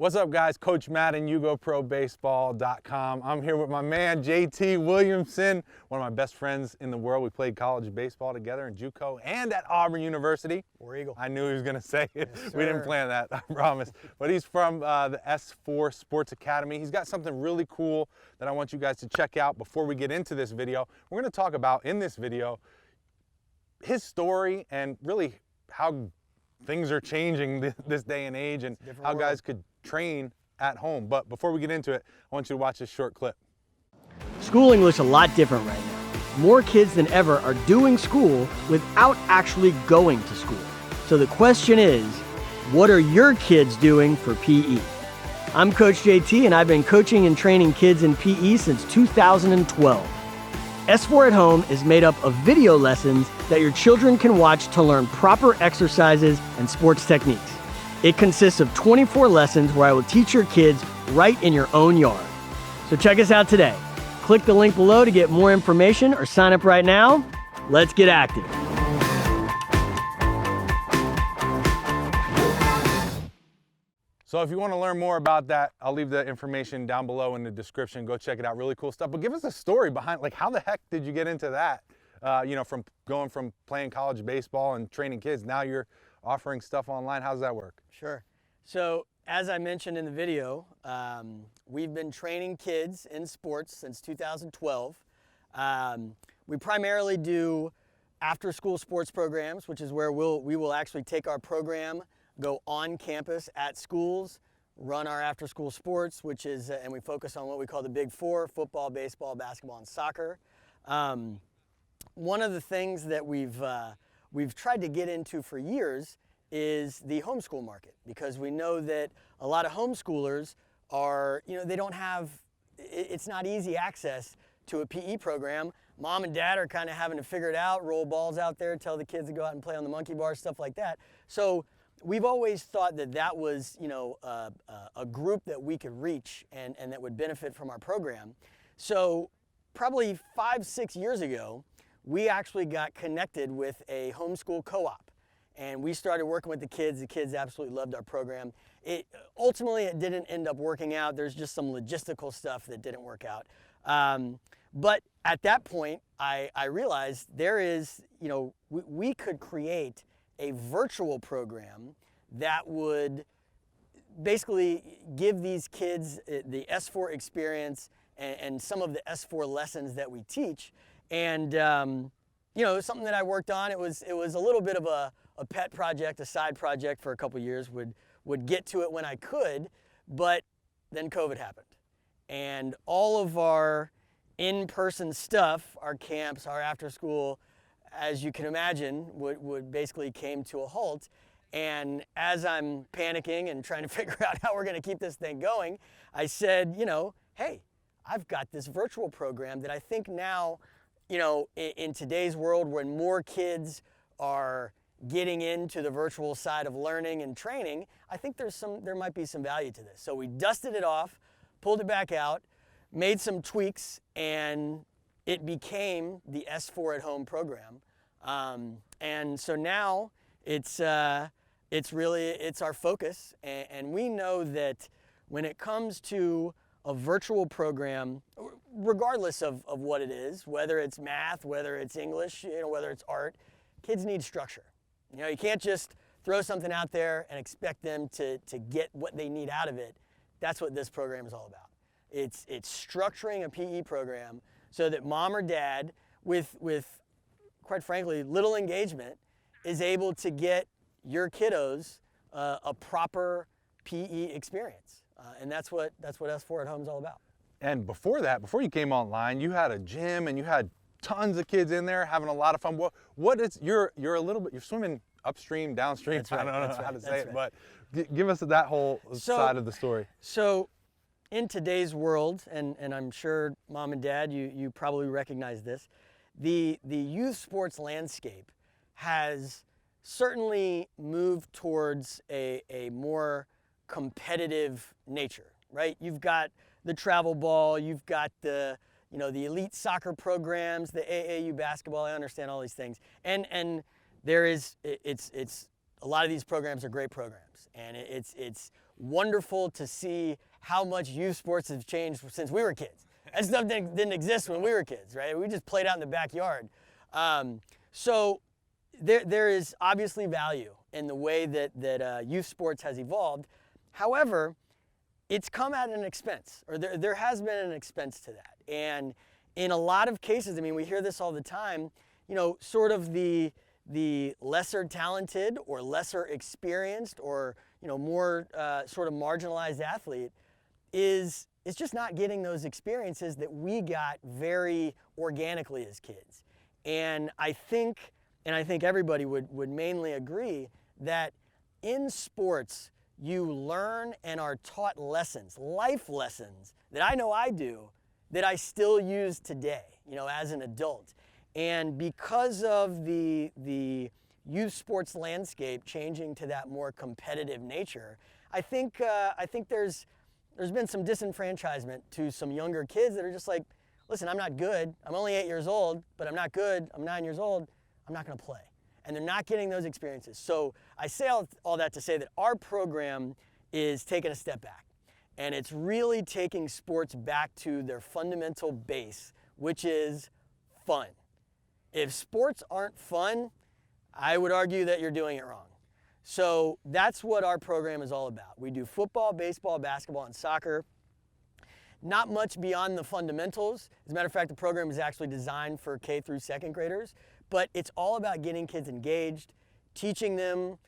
What's up, guys? Coach Matt and YugoProBaseball.com. I'm here with my man, JT Williamson, one of my best friends in the world. We played college baseball together in JUCO and at Auburn University. War Eagle. I knew he was going to say it. Yes, we didn't plan that, I promise. But he's from the S4 Sports Academy. He's got something really cool that I want you guys to check out before we get into this video. We're going to talk about, in this video, his story and really how things are changing this day and age and how guys could train at home. But before we get into it, I want you to watch this short clip. Schooling looks a lot different right now. More kids than ever are doing school without actually going to school. So the question is, what are your kids doing for PE? I'm Coach JT, and I've been coaching and training kids in PE since 2012. S4 at Home is made up of video lessons that your children can watch to learn proper exercises and sports techniques. It consists of 24 lessons where I will teach your kids right in your own yard. So check us out today. Click the link below to get more information or sign up right now. Let's get active. So if you want to learn more about that, I'll leave the information down below in the description. Go check it out. Really cool stuff. But give us a story behind, like, how the heck did you get into that? From going from playing college baseball and training kids, now you're offering stuff online. How does that work? Sure. So as I mentioned in the video, we've been training kids in sports since 2012. We primarily do after-school sports programs, which is where we will actually take our program, go on campus at schools, run our after-school sports, which is, and we focus on what we call the Big Four: football, baseball, basketball, and soccer. One of the things that we've tried to get into for years is the homeschool market, because we know that a lot of homeschoolers are, they don't have, it's not easy access to a PE program. Mom and dad are kind of having to figure it out, roll balls out there, tell the kids to go out and play on the monkey bars, stuff like that. So we've always thought that that was, a group that we could reach and that would benefit from our program. So probably 5-6 years ago, we actually got connected with a homeschool co-op, and we started working with the kids. The kids absolutely loved our program. Ultimately, it didn't end up working out. There's just some logistical stuff that didn't work out. But at that point, I realized there is, we could create a virtual program that would basically give these kids the S4 experience and some of the S4 lessons that we teach. And something that I worked on. It was a little bit of a pet project, a side project for a couple years. Would get to it when I could, but then COVID happened, and all of our in-person stuff, our camps, our after school, as you can imagine, would basically came to a halt. And as I'm panicking and trying to figure out how we're going to keep this thing going, I said, hey, I've got this virtual program that I think now, in today's world, when more kids are getting into the virtual side of learning and training, I think there might be some value to this. So we dusted it off, pulled it back out, made some tweaks, and it became the S4 at Home program. And so now it's our focus, and we know that when it comes to a virtual program, regardless of what it is, whether it's math, whether it's English, whether it's art, kids need structure. You can't just throw something out there and expect them to get what they need out of it. That's what this program is all about. It's structuring a PE program so that mom or dad, with quite frankly little engagement, is able to get your kiddos a proper PE experience. And that's what S4 at Home is all about. And before you came online, you had a gym and you had tons of kids in there having a lot of fun. What is you're swimming upstream, downstream. That's right, I don't know that's how right, to say that's it, right. but give us that whole side of the story. So in today's world, and I'm sure mom and dad, you probably recognize this, the youth sports landscape has certainly moved towards a more competitive nature, right? You've got the travel ball, you've got the elite soccer programs, the AAU basketball. I understand all these things, and there is it's a lot of these programs are great programs, and it's wonderful to see how much youth sports have changed since we were kids. That stuff didn't exist when we were kids, right? We just played out in the backyard. So there is obviously value in the way that youth sports has evolved. However, it's come at an expense, or there has been an expense to that. And in a lot of cases, I mean, we hear this all the time, you know, sort of the lesser talented or lesser experienced or, you know, more sort of marginalized athlete is just not getting those experiences that we got very organically as kids. And I think everybody would mainly agree that in sports, you learn and are taught lessons, life lessons that I know I do, that I still use today, you know, as an adult. And because of the youth sports landscape changing to that more competitive nature, I think there's been some disenfranchisement to some younger kids that are just like, listen, I'm not good. I'm only 8 years old, but I'm not good. I'm 9 years old. I'm not going to play. And they're not getting those experiences. So I say all that to say that our program is taking a step back. And it's really taking sports back to their fundamental base, which is fun. If sports aren't fun, I would argue that you're doing it wrong. So that's what our program is all about. We do football, baseball, basketball, and soccer. Not much beyond the fundamentals. As a matter of fact, the program is actually designed for K through second graders, but it's all about getting kids engaged, teaching them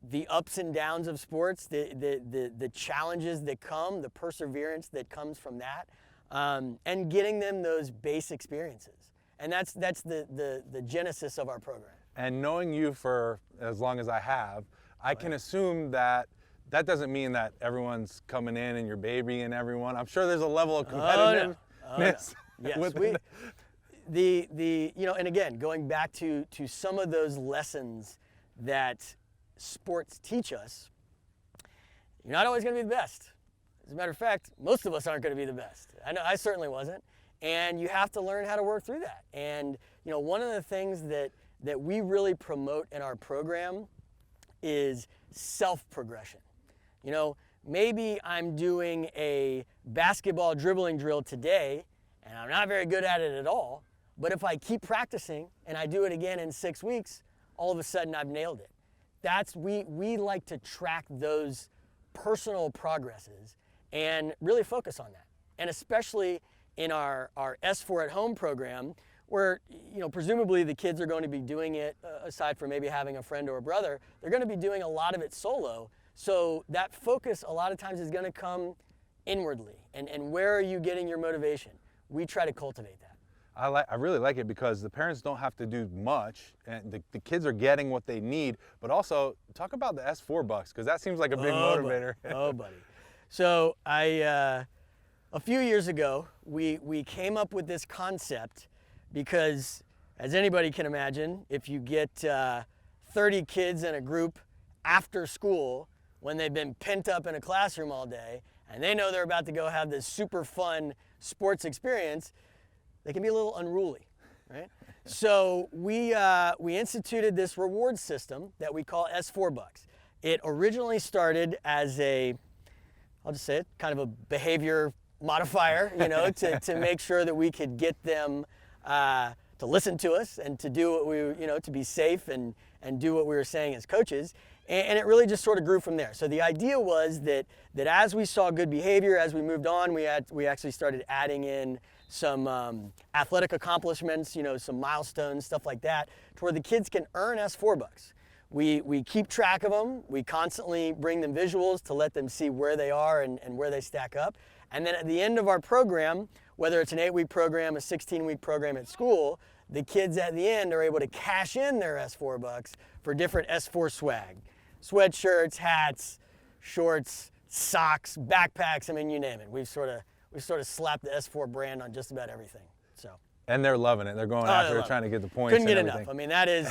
the ups and downs of sports, the challenges that come, the perseverance that comes from that, and getting them those base experiences. And that's the genesis of our program. And knowing you for as long as I have, I can assume that doesn't mean that everyone's coming in and you're babying everyone. I'm sure there's a level of competitiveness. Yes, you know, and again, going back to some of those lessons that sports teach us, you're not always going to be the best. As a matter of fact, most of us aren't going to be the best. I know I certainly wasn't. And you have to learn how to work through that. And you know, one of the things that we really promote in our program is self-progression. You know, maybe I'm doing a basketball dribbling drill today and I'm not very good at it at all, but if I keep practicing and I do it again in 6 weeks, all of a sudden I've nailed it. We like to track those personal progresses and really focus on that. And especially in our S4 at Home program, where, you know, presumably the kids are going to be doing it, aside from maybe having a friend or a brother, they're going to be doing a lot of it solo. So that focus a lot of times is going to come inwardly. And where are you getting your motivation? We try to cultivate that. I really like it because the parents don't have to do much, and the kids are getting what they need. But also, talk about the S4 bucks, because that seems like a big motivator. Buddy. So a few years ago, we came up with this concept because, as anybody can imagine, if you get 30 kids in a group after school when they've been pent up in a classroom all day and they know they're about to go have this super fun sports experience, they can be a little unruly, right? So we instituted this reward system that we call S4 bucks. It originally started as I'll just say it, kind of a behavior modifier, you know, to make sure that we could get them to listen to us and to do what we, you know, to be safe and do what we were saying as coaches. And it really just sort of grew from there. So the idea was that as we saw good behavior, as we moved on, we actually started adding in some athletic accomplishments, you know, some milestones, stuff like that, to where the kids can earn S4 bucks. We keep track of them. We constantly bring them visuals to let them see where they are and where they stack up. And then at the end of our program, whether it's an 8-week program, a 16-week program at school, the kids at the end are able to cash in their S4 bucks for different S4 swag. Sweatshirts, hats, shorts, socks, backpacks, I mean, you name it. We've sort of slapped the S4 brand on just about everything. So. And they're loving it. They're going after it, trying to get the points. Couldn't get everything. enough. I mean, that is,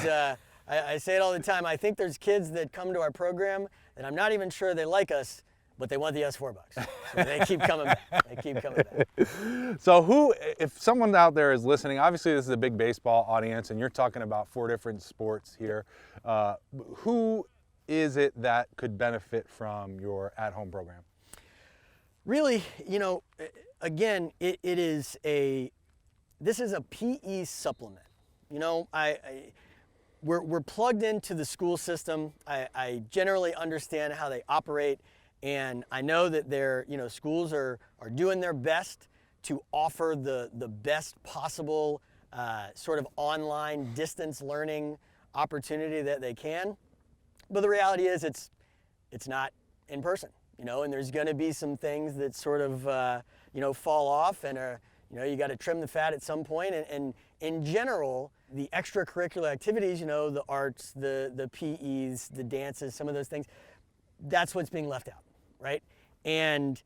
I say it all the time. I think there's kids that come to our program that I'm not even sure they like us, but they want the S4 bucks. So they keep coming back. They keep coming back. So if someone out there is listening, obviously this is a big baseball audience and you're talking about 4 different sports here. Who is it that could benefit from your at-home program? Really, again, this is a PE supplement. We're plugged into the school system. I generally understand how they operate, and I know that schools are doing their best to offer the best possible sort of online distance learning opportunity that they can. But the reality is it's not in person, and there's going to be some things that sort of fall off, and you got to trim the fat at some point. And in general, the extracurricular activities, the arts, the PEs, the dances, some of those things, that's what's being left out, right? And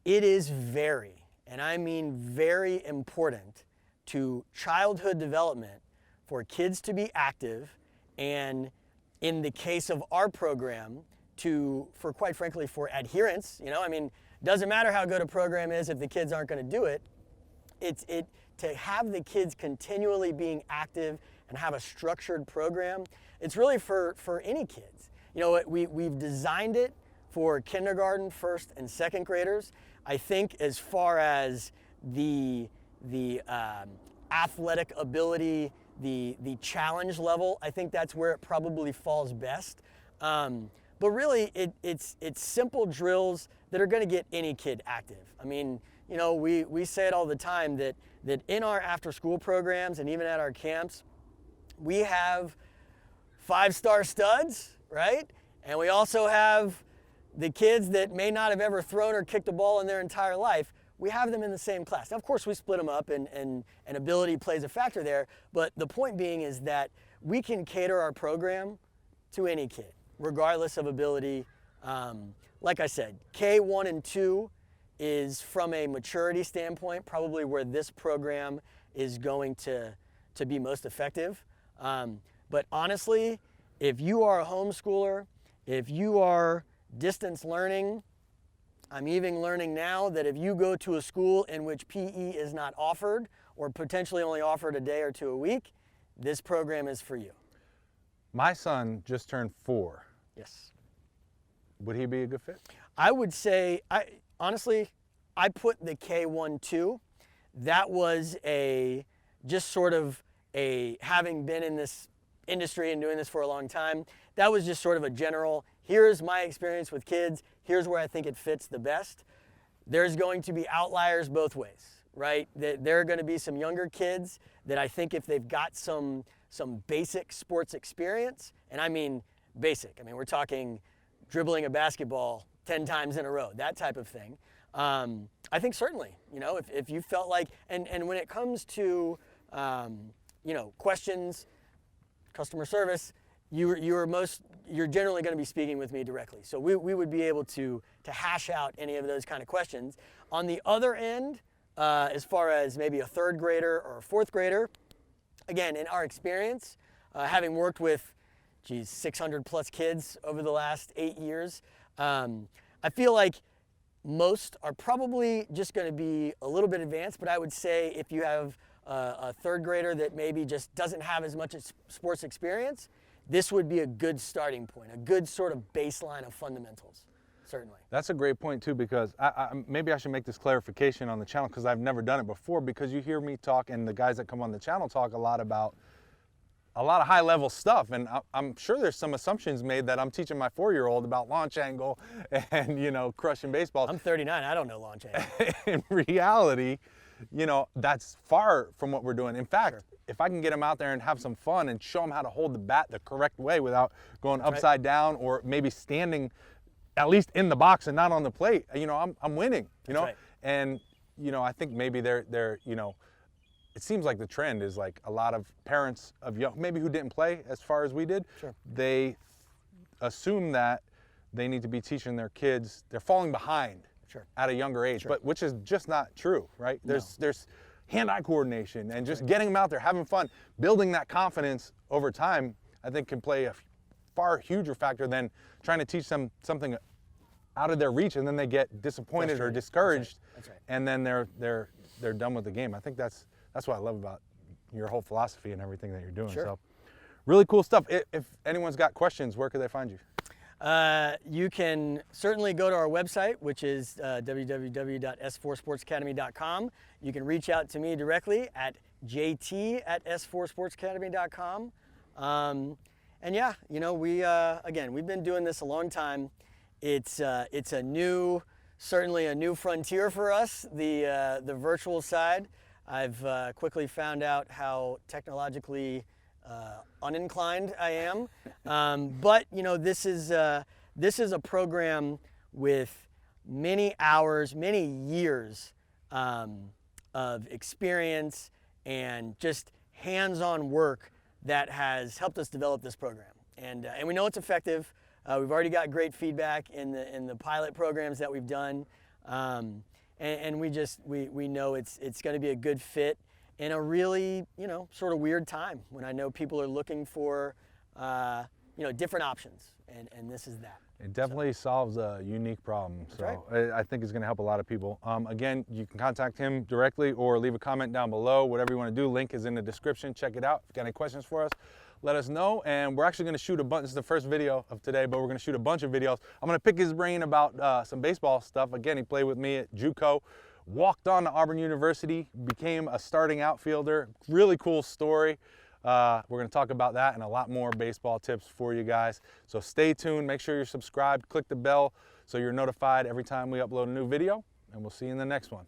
it is very, and I mean very important to childhood development for kids to be active, and in the case of our program, quite frankly, for adherence. Doesn't matter how good a program is if the kids aren't going to do it. To have the kids continually being active and have a structured program, it's really for any kids. We've designed it for kindergarten, first and second graders. I think as far as the athletic ability, the challenge level, I think that's where it probably falls best. But really, it's simple drills that are going to get any kid active. We say it all the time that in our after-school programs and even at our camps, we have 5-star studs, right? And we also have the kids that may not have ever thrown or kicked a ball in their entire life. We have them in the same class. Now, of course, we split them up, and ability plays a factor there. But the point being is that we can cater our program to any kid, regardless of ability. Like I said, K1 and 2 is, from a maturity standpoint, probably where this program is going to be most effective. But honestly, if you are a homeschooler, if you are distance learning, I'm even learning now that if you go to a school in which PE is not offered, or potentially only offered a day or two a week, this program is for you. My son just turned 4. Yes. Would he be a good fit? I would say, honestly, I put the K1-2. That was having been in this industry and doing this for a long time, that was just sort of a general, here's my experience with kids, here's where I think it fits the best. There's going to be outliers both ways, right? There are going to be some younger kids that I think if they've got some basic sports experience, and I mean basic, we're talking dribbling a basketball 10 times in a row, that type of thing. I think certainly, if you felt like, and when it comes to, questions, customer service, you're generally going to be speaking with me directly. So we would be able to hash out any of those kind of questions. On the other end, as far as maybe a 3rd grader or a 4th grader, again, in our experience, having worked with 600 plus kids over the last 8 years, I feel like most are probably just going to be a little bit advanced, but I would say if you have a 3rd grader that maybe just doesn't have as much sports experience, this would be a good starting point, a good sort of baseline of fundamentals, certainly. That's a great point too, because maybe I should make this clarification on the channel, because I've never done it before, because you hear me talk, and the guys that come on the channel talk a lot about a lot of high-level stuff, and I'm sure there's some assumptions made that I'm teaching my 4-year-old about launch angle and, crushing baseballs. I'm 39, I don't know launch angle. In reality, that's far from what we're doing. In fact, if I can get them out there and have some fun and show them how to hold the bat the correct way without going upside down, or maybe standing at least in the box and not on the plate, I'm winning, Right. And, I think maybe they're it seems like the trend is like a lot of parents of maybe who didn't play as far as we did, Sure. They assume that they need to be teaching their kids, they're falling behind. Sure. At a younger age, Sure. but which is just not true, right? There's hand-eye coordination and just getting them out there, having fun, building that confidence over time, I think can play a far huger factor than trying to teach them something out of their reach and then they get disappointed or discouraged. That's right. And then they're done with the game. I think that's what I love about your whole philosophy and everything that you're doing. Sure. So really cool stuff. If anyone's got questions, where could they find you? You can certainly go to our website, which is www.s4sportsacademy.com. You can reach out to me directly at jt@s4sportsacademy.com. And yeah, you know, we've been doing this a long time. It's certainly a new frontier for us, the virtual side. I've quickly found out how technologically uninclined I am, but you know, this is a program with many hours, many years of experience and just hands-on work that has helped us develop this program, and we know it's effective. We've already got great feedback in the pilot programs that we've done, and we know it's going to be a good fit in a really, you know, sort of weird time when I know people are looking for, you know, different options, and this is that. It definitely solves a unique problem, so right. I think it's going to help a lot of people. Again, you can contact him directly or leave a comment down below, whatever you want to do. Link is in the description. Check it out. If you got any questions for us, let us know. And we're actually going to shoot a bunch. This is the first video of today, but we're going to shoot a bunch of videos. I'm going to pick his brain about some baseball stuff. Again, he played with me at JUCO, walked on to Auburn University, became a starting outfielder. Really cool story. We're going to talk about that and a lot more baseball tips for you guys. So stay tuned. Make sure you're subscribed. Click the bell so you're notified every time we upload a new video. And we'll see you in the next one.